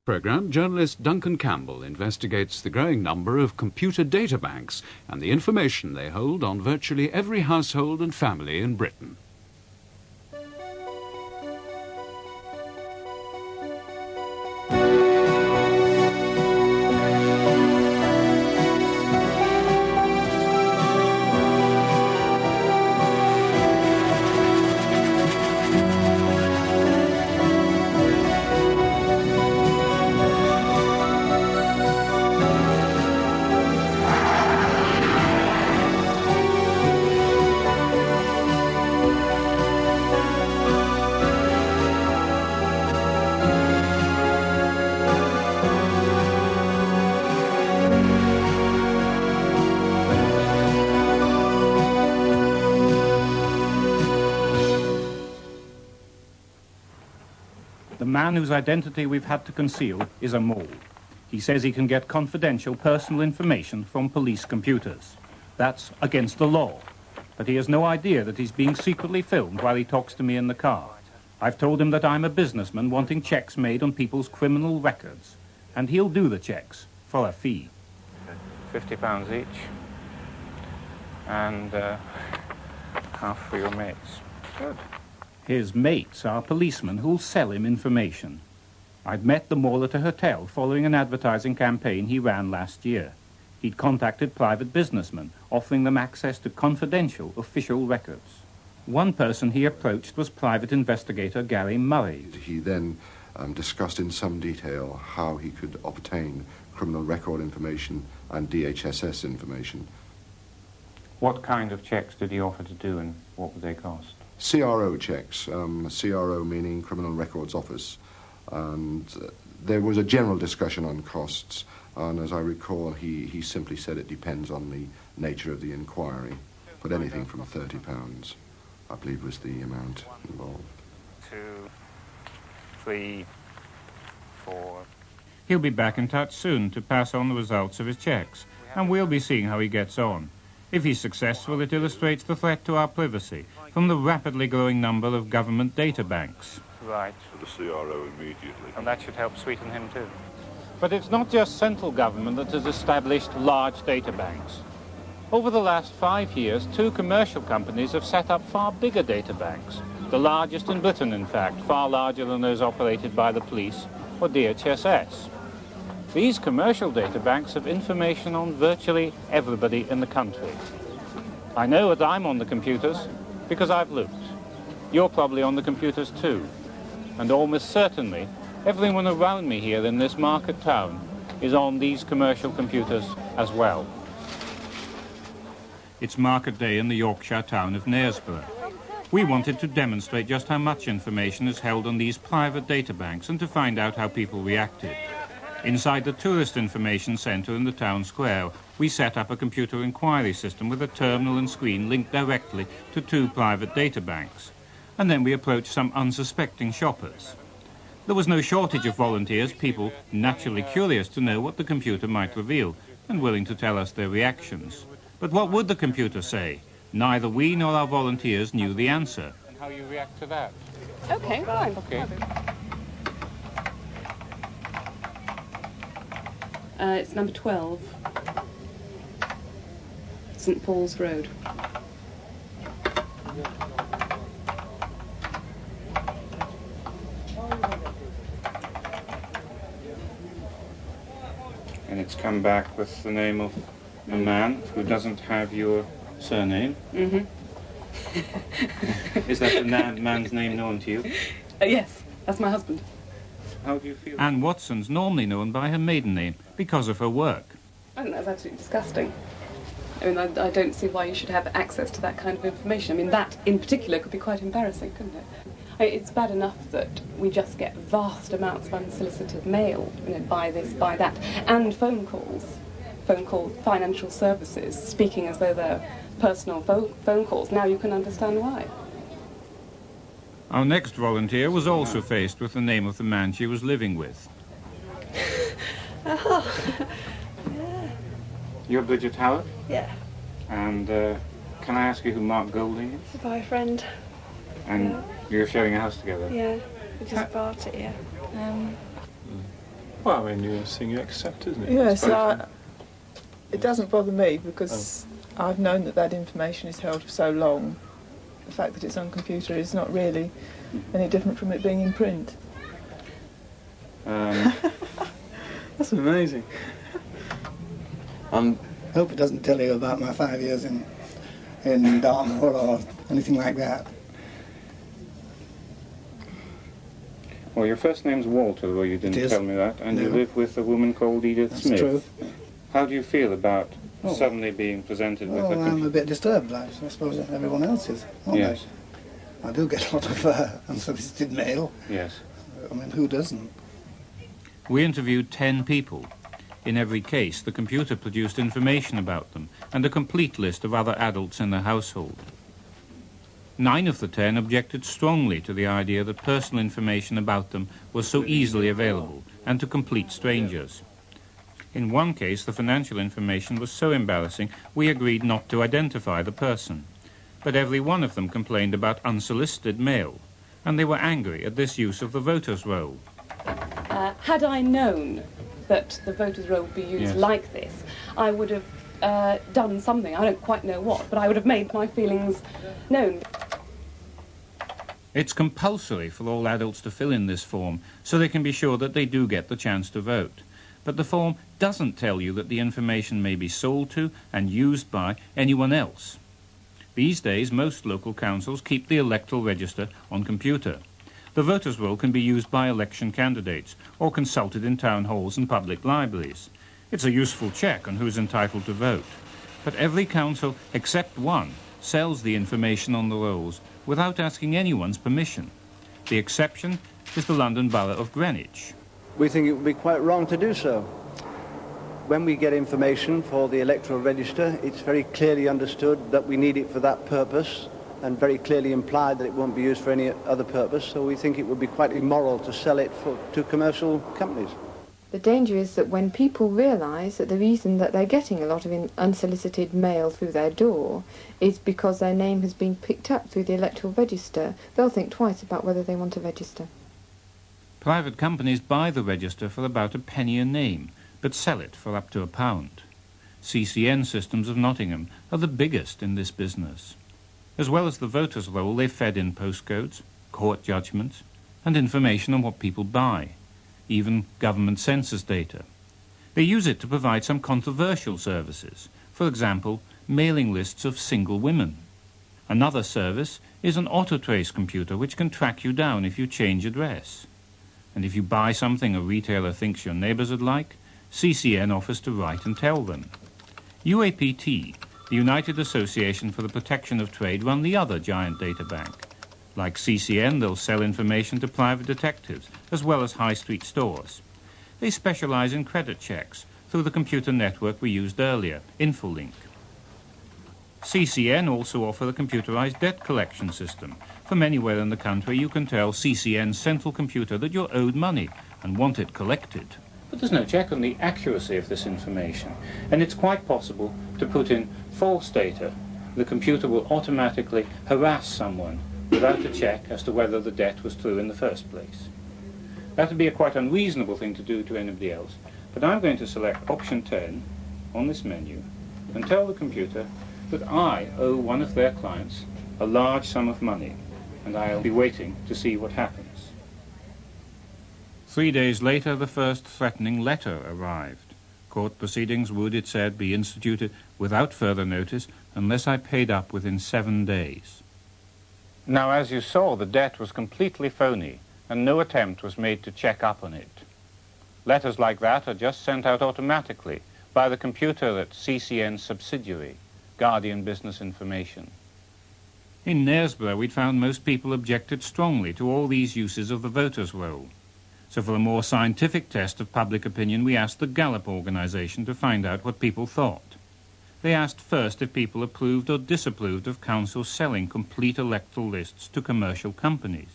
Programme, journalist Duncan Campbell investigates the growing number of computer data banks and the information they hold on virtually every household and family in Britain. The man whose identity we've had to conceal is a mole. He says he can get confidential personal information from police computers. That's against the law. But he has no idea that he's being secretly filmed while he talks to me in the car. I've told him that I'm a businessman wanting checks made on people's criminal records. And he'll do the checks for a fee. £50 each. And half for your mates. Good. His mates are policemen who'll sell him information. I'd met the mole at a hotel following an advertising campaign he ran last year. He'd contacted private businessmen, offering them access to confidential official records. One person he approached was private investigator Gary Murray. He then discussed in some detail how he could obtain criminal record information and DHSS information. What kind of checks did he offer to do and what would they cost? CRO checks, CRO meaning Criminal Records Office, and there was a general discussion on costs, and as I recall, he simply said it depends on the nature of the inquiry, but anything from £30, I believe, was the amount involved. 2, 3, 4. He'll be back in touch soon to pass on the results of his checks, and we'll be seeing how he gets on. If he's successful, it illustrates the threat to our privacy from the rapidly growing number of government data banks. Right. The CRO immediately. And that should help sweeten him too. But it's not just central government that has established large data banks. Over the last 5 years, 2 commercial companies have set up far bigger data banks. The largest in Britain, in fact, far larger than those operated by the police or DHSS. These commercial data banks have information on virtually everybody in the country. I know that I'm on the computers because I've looked. You're probably on the computers too. And almost certainly, everyone around me here in this market town is on these commercial computers as well. It's market day in the Yorkshire town of Knaresborough. We wanted to demonstrate just how much information is held on these private data banks and to find out how people reacted. Inside the Tourist Information Centre in the town square, we set up a computer inquiry system with a terminal and screen linked directly to 2 private data banks. And then we approached some unsuspecting shoppers. There was no shortage of volunteers, people naturally curious to know what the computer might reveal and willing to tell us their reactions. But what would the computer say? Neither we nor our volunteers knew the answer. And how you react to that? Okay, fine. Okay. It's number 12. St Paul's Road. And it's come back with the name of a man who doesn't have your surname. Mm-hmm. Is that the man's name known to you? Yes, that's my husband. How do you feel? Anne Watson's normally known by her maiden name because of her work. I think that's absolutely disgusting. I mean, I don't see why you should have access to that kind of information. I mean, that in particular could be quite embarrassing, couldn't it? I mean, it's bad enough that we just get vast amounts of unsolicited mail, you know, buy this, buy that, and phone call financial services, speaking as though they're personal phone calls. Now you can understand why. Our next volunteer was also faced with the name of the man she was living with. Oh, yeah. You're Bridget Howard? Yeah. And can I ask you who Mark Golding is? A boyfriend. And Yeah. you're sharing a house together? Yeah. We just bought it, yeah. Well, I mean, you're saying you accept, isn't it? Yes, it doesn't bother me because I've known that information is held for so long. The fact that it's on computer is not really any different from it being in print. That's amazing. I hope it doesn't tell you about my 5 years in Dartmoor or anything like that. Well, your first name's Walter, though you didn't tell me that, and you live with a woman called Edith Smith. That's true. How do you feel about suddenly being presented with a computer? I'm a bit disturbed, I suppose everyone else is, aren't Yes. they? I do get a lot of unsolicited mail. Yes. I mean, who doesn't? We interviewed 10 people. In every case, the computer produced information about them and a complete list of other adults in the household. 9 of the 10 objected strongly to the idea that personal information about them was so easily available and to complete strangers. In one case, the financial information was so embarrassing we agreed not to identify the person. But every one of them complained about unsolicited mail, and they were angry at this use of the voter's roll. Had I known that the voters' roll would be used like this, I would have done something. I don't quite know what, but I would have made my feelings known. It's compulsory for all adults to fill in this form so they can be sure that they do get the chance to vote. But the form doesn't tell you that the information may be sold to and used by anyone else. These days, most local councils keep the electoral register on computer. The voters' roll can be used by election candidates or consulted in town halls and public libraries. It's a useful check on who's entitled to vote. But every council, except one, sells the information on the rolls without asking anyone's permission. The exception is the London Borough of Greenwich. We think it would be quite wrong to do so. When we get information for the electoral register, it's very clearly understood that we need it for that purpose, and very clearly implied that it won't be used for any other purpose, so we think it would be quite immoral to sell it to commercial companies. The danger is that when people realise that the reason that they're getting a lot of unsolicited mail through their door is because their name has been picked up through the electoral register, they'll think twice about whether they want to register. Private companies buy the register for about a penny a name, but sell it for up to £1. CCN Systems of Nottingham are the biggest in this business. As well as the voters' roll, they fed in postcodes, court judgments, and information on what people buy, even government census data. They use it to provide some controversial services, for example, mailing lists of single women. Another service is an autotrace computer which can track you down if you change address. And if you buy something a retailer thinks your neighbours would like, CCN offers to write and tell them. UAPT, the United Association for the Protection of Trade, run the other giant data bank. Like CCN, they'll sell information to private detectives, as well as high street stores. They specialise in credit checks through the computer network we used earlier, Infolink. CCN also offer a computerised debt collection system. From anywhere in the country, you can tell CCN's central computer that you're owed money and want it collected. But there's no check on the accuracy of this information, and it's quite possible to put in false data. The computer will automatically harass someone without a check as to whether the debt was true in the first place. That would be a quite unreasonable thing to do to anybody else, but I'm going to select option 10 on this menu and tell the computer that I owe one of their clients a large sum of money, and I'll be waiting to see what happens. 3 days later, the first threatening letter arrived. Court proceedings would, it said, be instituted without further notice unless I paid up within 7 days. Now, as you saw, the debt was completely phony, and no attempt was made to check up on it. Letters like that are just sent out automatically by the computer at CCN's subsidiary, Guardian Business Information. In Knaresborough, we'd found most people objected strongly to all these uses of the voters' roll. So for a more scientific test of public opinion, we asked the Gallup organisation to find out what people thought. They asked first if people approved or disapproved of councils selling complete electoral lists to commercial companies.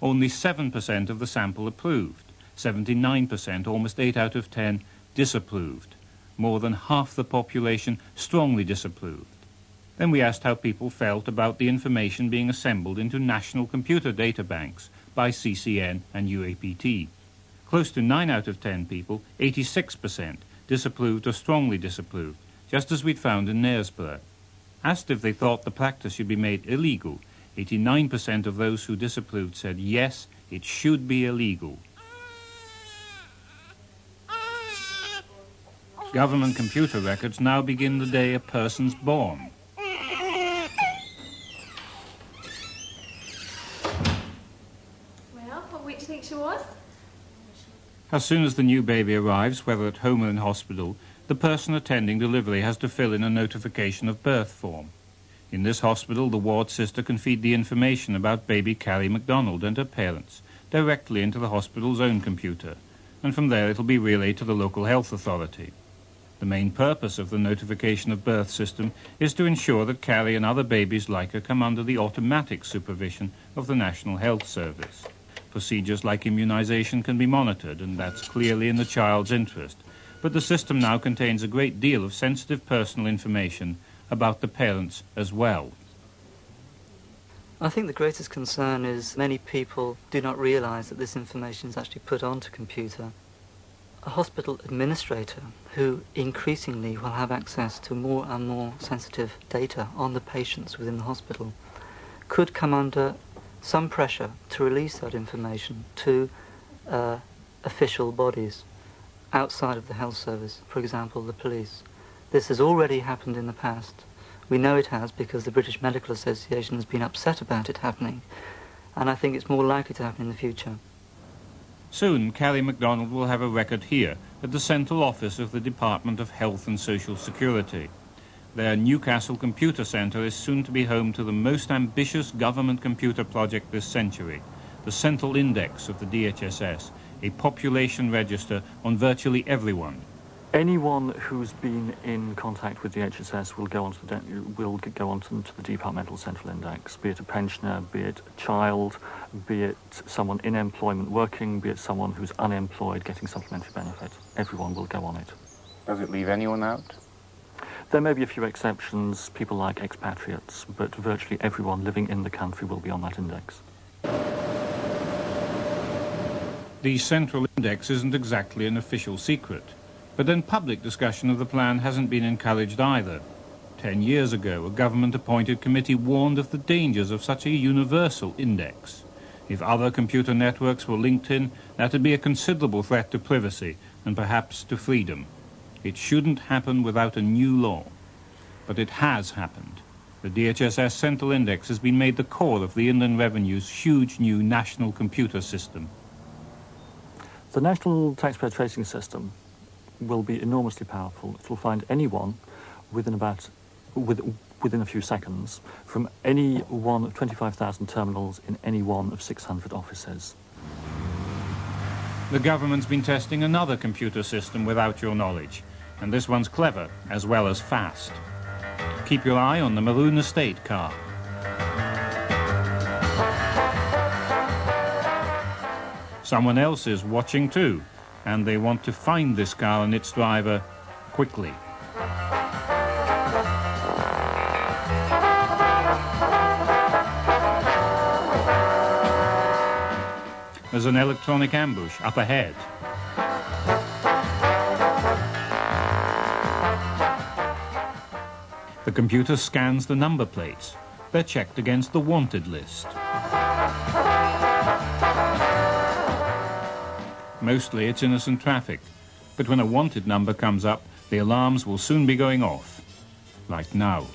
Only 7% of the sample approved, 79%, almost 8 out of 10, disapproved. More than half the population strongly disapproved. Then we asked how people felt about the information being assembled into national computer data banks by CCN and UAPT. Close to 9 out of 10 people, 86%, disapproved or strongly disapproved, just as we'd found in Knaresborough. Asked if they thought the practice should be made illegal, 89% of those who disapproved said yes, it should be illegal. Government computer records now begin the day a person's born. Well, what weight do you think she was? As soon as the new baby arrives, whether at home or in hospital, the person attending delivery has to fill in a notification of birth form. In this hospital, the ward sister can feed the information about baby Carrie MacDonald and her parents directly into the hospital's own computer, and from there it'll be relayed to the local health authority. The main purpose of the notification of birth system is to ensure that Carrie and other babies like her come under the automatic supervision of the National Health Service. Procedures like immunization can be monitored, and that's clearly in the child's interest. But the system now contains a great deal of sensitive personal information about the parents as well. I think the greatest concern is many people do not realise that this information is actually put onto computer. A hospital administrator who increasingly will have access to more and more sensitive data on the patients within the hospital could come under some pressure to release that information to official bodies outside of the health service, for example, the police. This has already happened in the past. We know it has because the British Medical Association has been upset about it happening, and I think it's more likely to happen in the future. Soon, Carrie MacDonald will have a record here at the central office of the Department of Health and Social Security. Their Newcastle Computer Centre is soon to be home to the most ambitious government computer project this century, the Central Index of the DHSS, a population register on virtually everyone. Anyone who's been in contact with the HSS will go onto the Departmental Central Index, be it a pensioner, be it a child, be it someone in employment working, be it someone who's unemployed getting supplementary benefit. Everyone will go on it. Does it leave anyone out? There may be a few exceptions, people like expatriates, but virtually everyone living in the country will be on that index. The Central Index isn't exactly an official secret. But then public discussion of the plan hasn't been encouraged either. 10 years ago, a government-appointed committee warned of the dangers of such a universal index. If other computer networks were linked in, that would be a considerable threat to privacy and perhaps to freedom. It shouldn't happen without a new law. But it has happened. The DHSS Central Index has been made the core of the Inland Revenue's huge new national computer system. The National Taxpayer Tracing System will be enormously powerful. It will find anyone within a few seconds from any one of 25,000 terminals in any one of 600 offices. The government's been testing another computer system without your knowledge, and this one's clever as well as fast. Keep your eye on the Maroon Estate car. Someone else is watching too, and they want to find this car and its driver quickly. There's an electronic ambush up ahead. The computer scans the number plates. They're checked against the wanted list. Mostly it's innocent traffic, but when a wanted number comes up, the alarms will soon be going off, like now.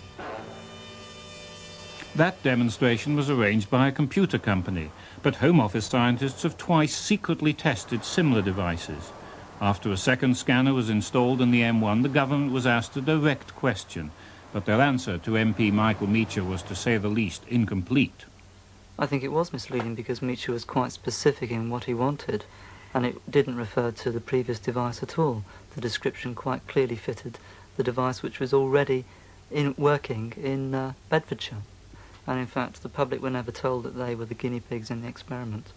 That demonstration was arranged by a computer company, but Home Office scientists have twice secretly tested similar devices. After a second scanner was installed in the M1, the government was asked a direct question, but their answer to MP Michael Meacher was, to say the least, incomplete. I think it was misleading because Meacher was quite specific in what he wanted, and it didn't refer to the previous device at all. The description quite clearly fitted the device which was already working in Bedfordshire. And in fact, the public were never told that they were the guinea pigs in the experiment.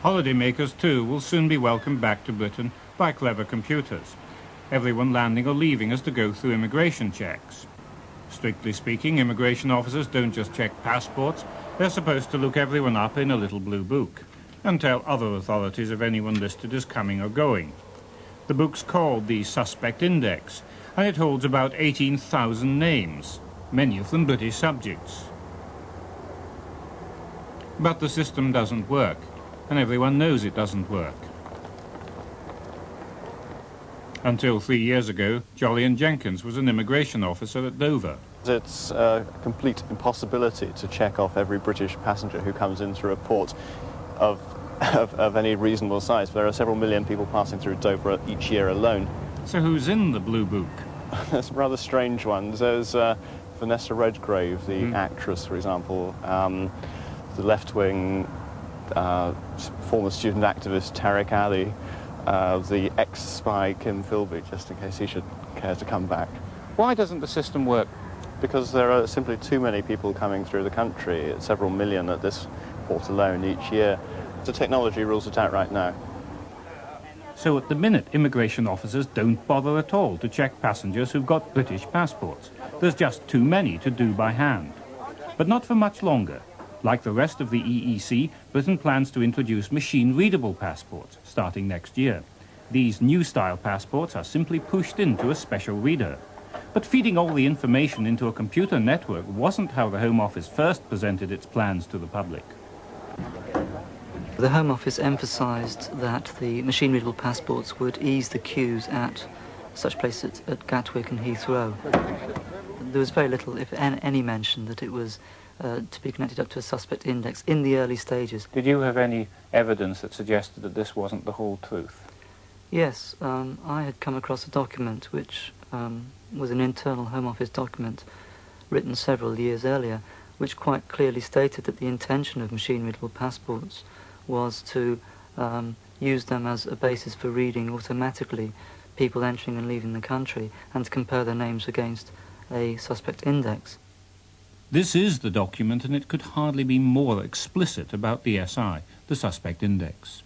Holidaymakers, too, will soon be welcomed back to Britain by clever computers. Everyone landing or leaving has to go through immigration checks. Strictly speaking, immigration officers don't just check passports, they're supposed to look everyone up in a little blue book and tell other authorities of anyone listed as coming or going. The book's called the Suspect Index, and it holds about 18,000 names, many of them British subjects. But the system doesn't work, and everyone knows it doesn't work. Until 3 years ago, Jolyon Jenkins was an immigration officer at Dover. It's a complete impossibility to check off every British passenger who comes in through a port of any reasonable size. There are several million people passing through Dover each year alone. So who's in the Blue Book? There's rather strange ones. There's Vanessa Redgrave, the actress, for example, the left-wing former student activist Tariq Ali, the ex-spy Kim Philby, just in case he should care to come back. Why doesn't the system work? Because there are simply too many people coming through the country, several million at this port alone each year. The technology rules it out right now. So at the minute, immigration officers don't bother at all to check passengers who've got British passports. There's just too many to do by hand. But not for much longer. Like the rest of the EEC, Britain plans to introduce machine-readable passports starting next year. These new-style passports are simply pushed into a special reader. But feeding all the information into a computer network wasn't how the Home Office first presented its plans to the public. The Home Office emphasised that the machine-readable passports would ease the queues at such places at Gatwick and Heathrow. There was very little, if any, mention that it was to be connected up to a suspect index in the early stages. Did you have any evidence that suggested that this wasn't the whole truth? Yes, I had come across a document which was an internal Home Office document written several years earlier, which quite clearly stated that the intention of machine-readable passports was to use them as a basis for reading automatically people entering and leaving the country and to compare their names against a suspect index. This is the document, and it could hardly be more explicit about the SI, the suspect index.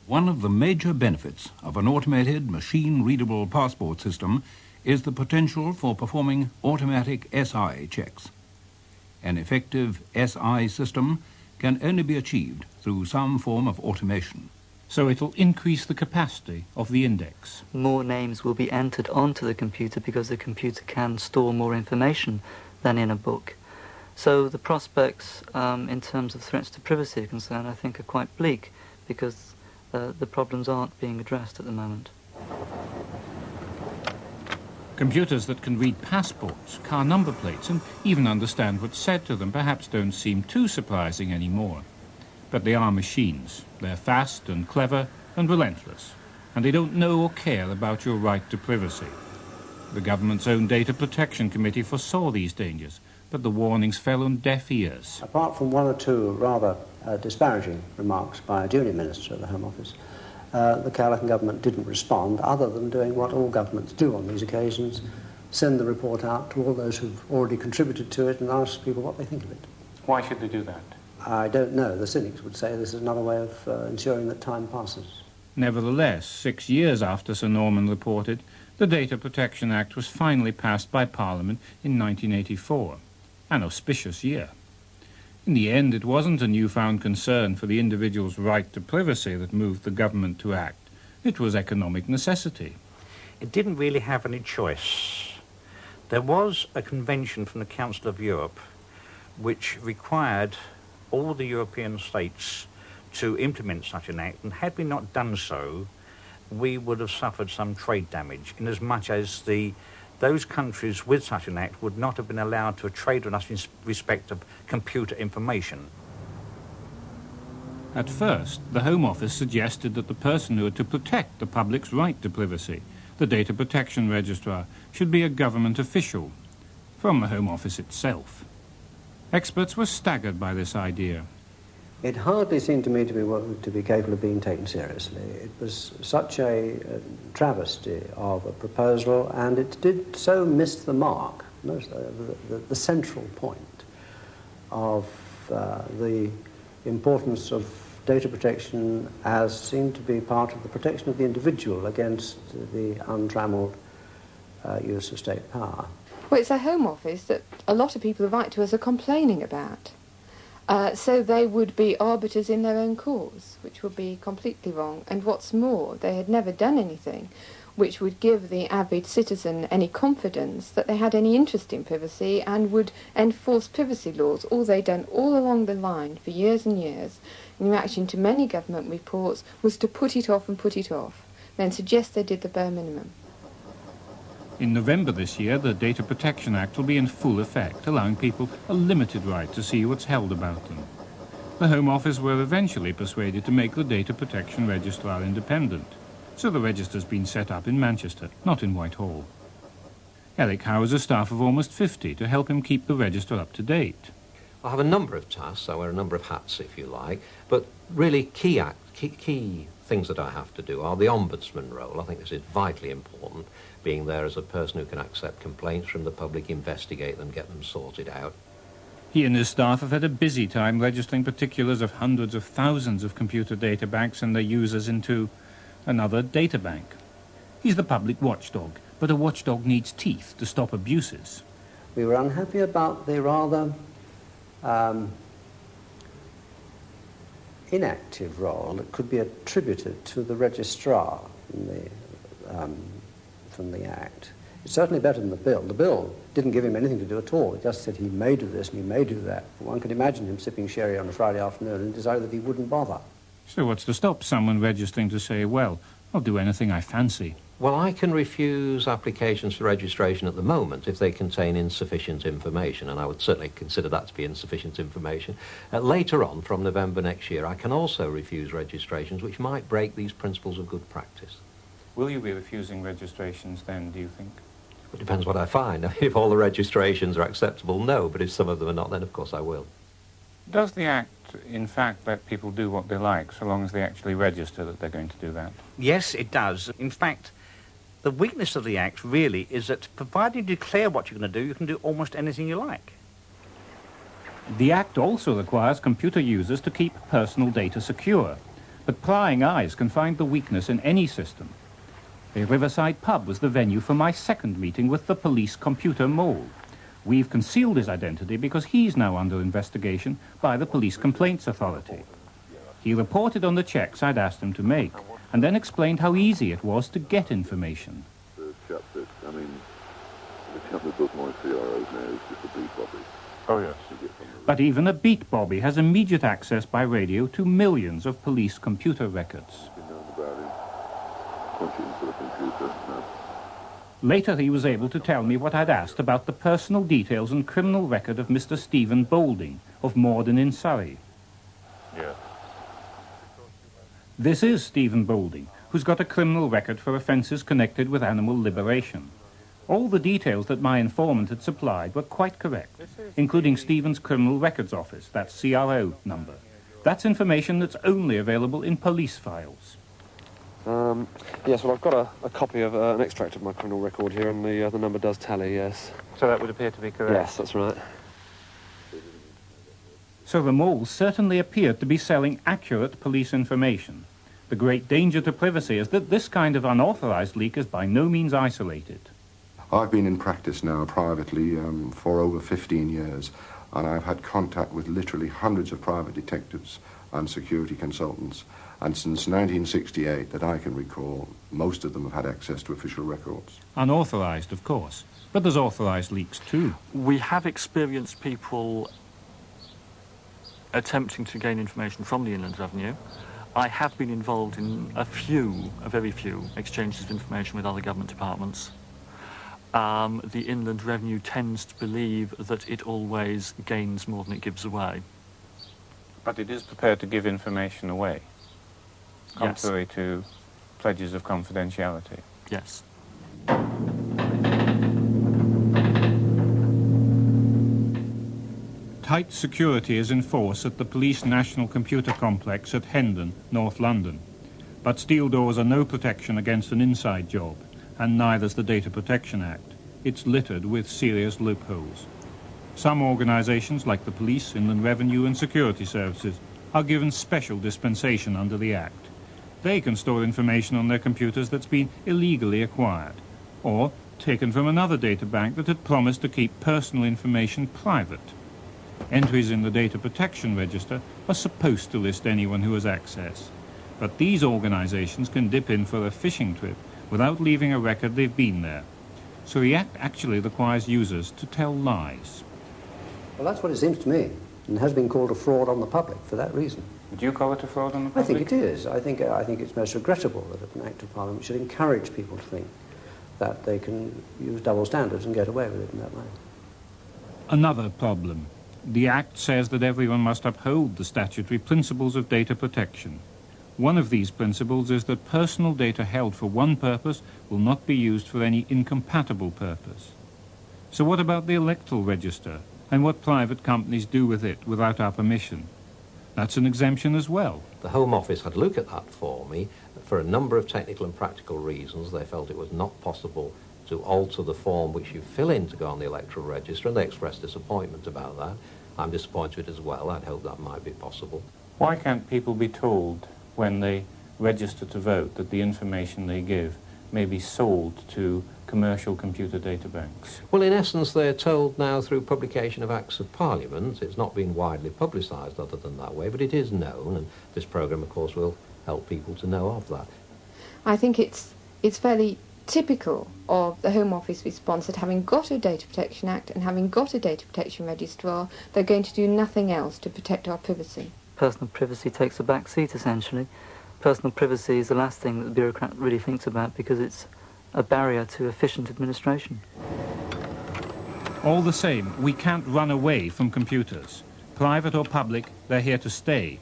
One of the major benefits of an automated machine-readable passport system is the potential for performing automatic SI checks. An effective SI system can only be achieved through some form of automation. So it'll increase the capacity of the index. More names will be entered onto the computer because the computer can store more information than in a book. So the prospects in terms of threats to privacy are concerned, I think, are quite bleak because the problems aren't being addressed at the moment. Computers that can read passports, car number plates, and even understand what's said to them perhaps don't seem too surprising anymore. But they are machines. They're fast and clever and relentless, and they don't know or care about your right to privacy. The government's own Data Protection Committee foresaw these dangers, but the warnings fell on deaf ears. Apart from one or two rather disparaging remarks by a junior minister of the Home Office, the Callaghan government didn't respond, other than doing what all governments do on these occasions, send the report out to all those who've already contributed to it and ask people what they think of it. Why should they do that? I don't know. The cynics would say this is another way of ensuring that time passes. Nevertheless, 6 years after Sir Norman reported, the Data Protection Act was finally passed by Parliament in 1984, an auspicious year. In the end, it wasn't a newfound concern for the individual's right to privacy that moved the government to act. It was economic necessity. It didn't really have any choice. There was a convention from the Council of Europe which required all the European states to implement such an act, and had we not done so, we would have suffered some trade damage, inasmuch as those countries with such an act would not have been allowed to trade with us in respect of computer information. At first, the Home Office suggested that the person who had to protect the public's right to privacy, the Data Protection Registrar, should be a government official, from the Home Office itself. Experts were staggered by this idea. It hardly seemed to me to be capable of being taken seriously. It was such a travesty of a proposal, and it did so miss the mark, the central point of the importance of data protection as seemed to be part of the protection of the individual against the untrammeled use of state power. Well, it's a Home Office that a lot of people who write to us are complaining about. So they would be arbiters in their own cause, which would be completely wrong. And what's more, they had never done anything which would give the average citizen any confidence that they had any interest in privacy and would enforce privacy laws. All they'd done all along the line for years and years, in reaction to many government reports, was to put it off and put it off, then suggest they did the bare minimum. In November this year, the Data Protection Act will be in full effect, allowing people a limited right to see what's held about them. The Home Office were eventually persuaded to make the Data Protection Registrar independent, so the register's been set up in Manchester, not in Whitehall. Eric Howe has a staff of almost 50 to help him keep the register up to date. I have a number of tasks, I wear a number of hats if you like, but really key things that I have to do are the ombudsman role. I think this is vitally important, being there as a person who can accept complaints from the public, investigate them, get them sorted out. He and his staff have had a busy time registering particulars of hundreds of thousands of computer data banks and their users into another data bank. He's the public watchdog, but a watchdog needs teeth to stop abuses. We were unhappy about the rather inactive role that could be attributed to the registrar from the Act. It's certainly better than the bill. The bill didn't give him anything to do at all. It just said he may do this and he may do that. One could imagine him sipping sherry on a Friday afternoon and decided that he wouldn't bother. So what's to stop someone registering to say, well, I'll do anything I fancy? Well, I can refuse applications for registration at the moment if they contain insufficient information, and I would certainly consider that to be insufficient information. Later on, from November next year, I can also refuse registrations which might break these principles of good practice. Will you be refusing registrations then, do you think? It depends what I find. If all the registrations are acceptable, no, but if some of them are not, then of course I will. Does the Act, in fact, let people do what they like, so long as they actually register that they're going to do that? Yes, it does. In fact, the weakness of the Act really is that provided you declare what you're going to do, you can do almost anything you like. The Act also requires computer users to keep personal data secure, but prying eyes can find the weakness in any system. A Riverside pub was the venue for my second meeting with the police computer mole. We've concealed his identity because he's now under investigation by the Police Complaints Authority. He reported on the checks I'd asked him to make, and then explained how easy it was to get information. The chap that does my CROs now is just a beat Bobby. Oh, yes. But even a beat Bobby has immediate access by radio to millions of police computer records. Later he was able to tell me what I'd asked about the personal details and criminal record of Mr. Stephen Boulding of Morden in Surrey. Yeah. This is Stephen Boulding, who's got a criminal record for offences connected with animal liberation. All the details that my informant had supplied were quite correct, including Stephen's Criminal Records Office, that CRO number. That's information that's only available in police files. Yes, well, I've got a copy of an extract of my criminal record here, and the number does tally, yes. So that would appear to be correct? Yes, that's right. So the mole certainly appeared to be selling accurate police information. The great danger to privacy is that this kind of unauthorised leak is by no means isolated. I've been in practice now privately for over 15 years, and I've had contact with literally hundreds of private detectives and security consultants. And since 1968, that I can recall, most of them have had access to official records. Unauthorised, of course, but there's authorised leaks too. We have experienced people attempting to gain information from the Inland Revenue. I have been involved in a very few, exchanges of information with other government departments. The Inland Revenue tends to believe that it always gains more than it gives away. But it is prepared to give information away, contrary to pledges of confidentiality. Yes. Tight security is in force at the Police National Computer Complex at Hendon, North London. But steel doors are no protection against an inside job, and neither's the Data Protection Act. It's littered with serious loopholes. Some organisations, like the police, Inland Revenue and security services, are given special dispensation under the Act. They can store information on their computers that's been illegally acquired, or taken from another data bank that had promised to keep personal information private. Entries in the Data Protection Register are supposed to list anyone who has access, but these organisations can dip in for a fishing trip without leaving a record they've been there. So REACT actually requires users to tell lies. Well, that's what it seems to me, and has been called a fraud on the public for that reason. Would you call it a fraud on the public? I think it is. I think it's most regrettable that an Act of Parliament should encourage people to think that they can use double standards and get away with it in that way. Another problem. The Act says that everyone must uphold the statutory principles of data protection. One of these principles is that personal data held for one purpose will not be used for any incompatible purpose. So what about the electoral register, and what private companies do with it without our permission? That's an exemption as well. The Home Office had a look at that for me. For a number of technical and practical reasons, they felt it was not possible to alter the form which you fill in to go on the electoral register, and they expressed disappointment about that. I'm disappointed as well. I'd hoped that might be possible. Why can't people be told when they register to vote that the information they give may be sold to commercial computer data banks? Well, in essence, they're told now through publication of Acts of Parliament. It's not been widely publicised other than that way, but it is known, and this programme, of course, will help people to know of that. I think it's fairly typical of the Home Office response that having got a Data Protection Act and having got a Data Protection Registrar, they're going to do nothing else to protect our privacy. Personal privacy takes a back seat, essentially. Personal privacy is the last thing that the bureaucrat really thinks about because it's a barrier to efficient administration. All the same, we can't run away from computers. Private or public, they're here to stay.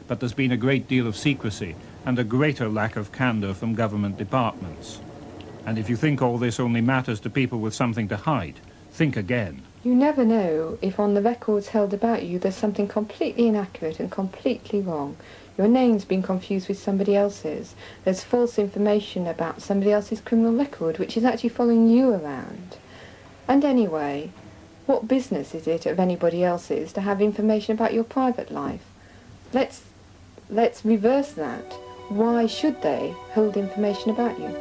But there's been a great deal of secrecy and a greater lack of candour from government departments. And if you think all this only matters to people with something to hide, think again. You never know if on the records held about you there's something completely inaccurate and completely wrong. Your name's been confused with somebody else's. There's false information about somebody else's criminal record which is actually following you around. And anyway, what business is it of anybody else's to have information about your private life? Let's reverse that. Why should they hold information about you?